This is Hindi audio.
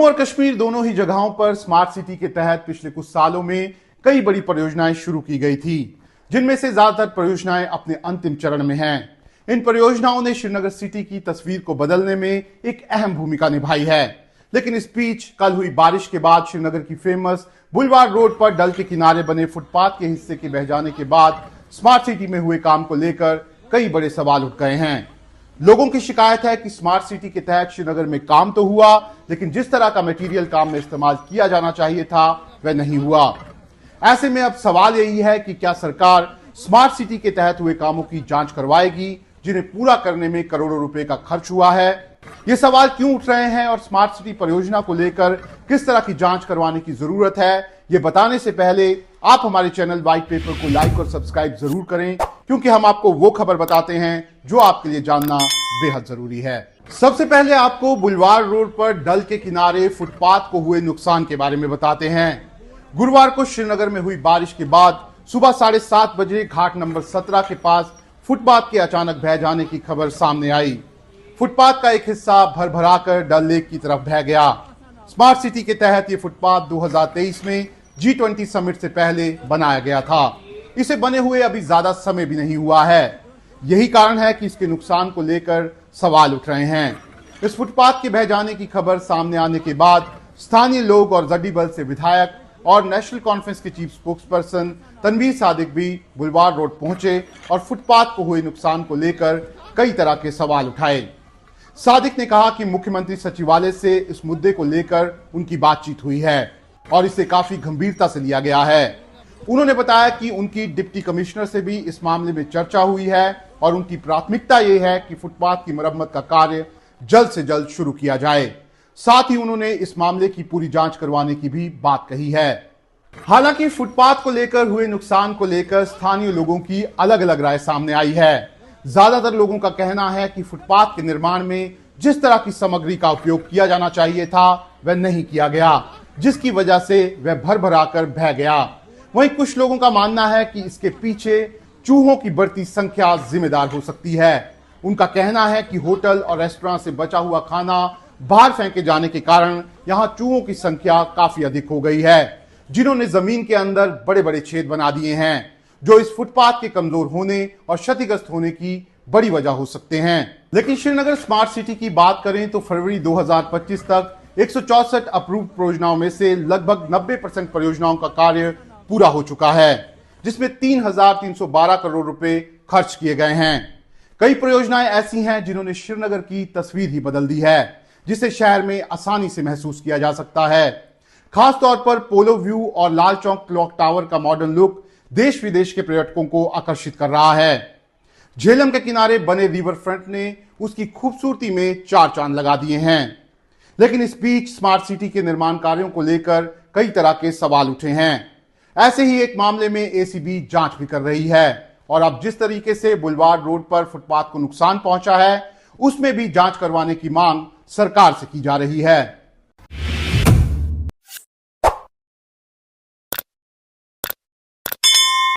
जम्मू और कश्मीर दोनों ही जगहों पर स्मार्ट सिटी के तहत पिछले कुछ सालों में कई बड़ी परियोजनाएं शुरू की गई थी, जिनमें से ज्यादातर परियोजनाएं अपने अंतिम चरण में हैं। इन परियोजनाओं ने श्रीनगर सिटी की तस्वीर को बदलने में एक अहम भूमिका निभाई है। लेकिन इस बीच कल हुई बारिश के बाद श्रीनगर की फेमस बुलवार्ड रोड पर डल के किनारे बने फुटपाथ के हिस्से के बह जाने के बाद स्मार्ट सिटी में हुए काम को लेकर कई बड़े सवाल उठ गए हैं। लोगों की शिकायत है कि स्मार्ट सिटी के तहत श्रीनगर में काम तो हुआ, लेकिन जिस तरह का मटेरियल काम में इस्तेमाल किया जाना चाहिए था वह नहीं हुआ। ऐसे में अब सवाल यही है कि क्या सरकार स्मार्ट सिटी के तहत हुए कामों की जांच करवाएगी, जिन्हें पूरा करने में करोड़ों रुपए का खर्च हुआ है। ये सवाल क्यों उठ रहे हैं और स्मार्ट सिटी परियोजना को लेकर किस तरह की जांच करवाने की जरूरत है, ये बताने से पहले आप हमारे चैनल व्हाइट पेपर को लाइक और सब्सक्राइब जरूर करें, क्योंकि हम आपको वो खबर बताते हैं जो आपके लिए जानना बेहद जरूरी है। सबसे पहले आपको बुलवार्ड रोड पर डल के किनारे फुटपाथ को हुए नुकसान के बारे में बताते हैं। गुरुवार को श्रीनगर में हुई बारिश के बाद सुबह 7:30 बजे घाट नंबर 17 के पास फुटपाथ के अचानक बह जाने की खबर सामने आई। फुटपाथ का एक हिस्सा भर भराकर डल लेक की तरफ बह गया। स्मार्ट सिटी के तहत ये फुटपाथ 2023 में G20 समिट से पहले बनाया गया था। इसे बने हुए अभी ज्यादा समय भी नहीं हुआ है। यही कारण है कि इसके नुकसान को लेकर सवाल उठ रहे हैं। इस फुटपाथ के बह जाने की खबर सामने आने के बाद स्थानीय लोग और जड्डीबल से विधायक और नेशनल कॉन्फ्रेंस के चीफ स्पोक्सपर्सन तनवीर सादिक भी बुलवार्ड रोड पहुंचे और फुटपाथ को हुए नुकसान को लेकर कई तरह के सवाल उठाए। सादिक ने कहा कि मुख्यमंत्री सचिवालय से इस मुद्दे को लेकर उनकी बातचीत हुई है और इसे काफी गंभीरता से लिया गया है। उन्होंने बताया कि उनकी डिप्टी कमिश्नर से भी इस मामले में चर्चा हुई है और उनकी प्राथमिकता ये है कि फुटपाथ की मरम्मत का कार्य जल्द से जल्द शुरू किया जाए। साथ ही उन्होंने इस मामले की पूरी जांच करवाने की भी बात कही है। हालांकि फुटपाथ को लेकर हुए नुकसान को लेकर स्थानीय लोगों की अलग अलग राय सामने आई है। ज्यादातर लोगों का कहना है कि फुटपाथ के निर्माण में जिस तरह की सामग्री का उपयोग किया जाना चाहिए था वह नहीं किया गया, जिसकी वजह से वह भर भराकर बह गया। वहीं कुछ लोगों का मानना है कि इसके पीछे चूहों की बढ़ती संख्या जिम्मेदार हो सकती है। उनका कहना है कि होटल और रेस्टोरेंट से बचा हुआ खाना बाहर फेंके जाने के कारण यहां चूहों की संख्या काफी अधिक हो गई है, जिन्होंने जमीन के अंदर बड़े बड़े छेद बना दिए हैं, जो इस फुटपाथ के कमजोर होने और क्षतिग्रस्त होने की बड़ी वजह हो सकते हैं। लेकिन श्रीनगर स्मार्ट सिटी की बात करें तो फरवरी 2025 तक 164 अप्रूव परियोजनाओं में से लगभग 90% परियोजनाओं का कार्य पूरा हो चुका है, जिसमें 3,312 करोड़ रुपए खर्च किए गए हैं। कई परियोजनाएं ऐसी हैं जिन्होंने श्रीनगर की तस्वीर ही बदल दी है, जिसे शहर में आसानी से महसूस किया जा सकता है। खासतौर पर पोलो व्यू और लाल चौक क्लॉक टावर का मॉडर्न लुक देश विदेश के पर्यटकों को आकर्षित कर रहा है। झेलम के किनारे बने रिवर फ्रंट ने उसकी खूबसूरती में चार चांद लगा दिए हैं। लेकिन इस बीच स्मार्ट सिटी के निर्माण कार्यों को लेकर कई तरह के सवाल उठे हैं। ऐसे ही एक मामले में एसीबी जांच भी कर रही है और अब जिस तरीके से बुलवार्ड रोड पर फुटपाथ को नुकसान पहुंचा है, उसमें भी जांच करवाने की मांग सरकार से की जा रही है।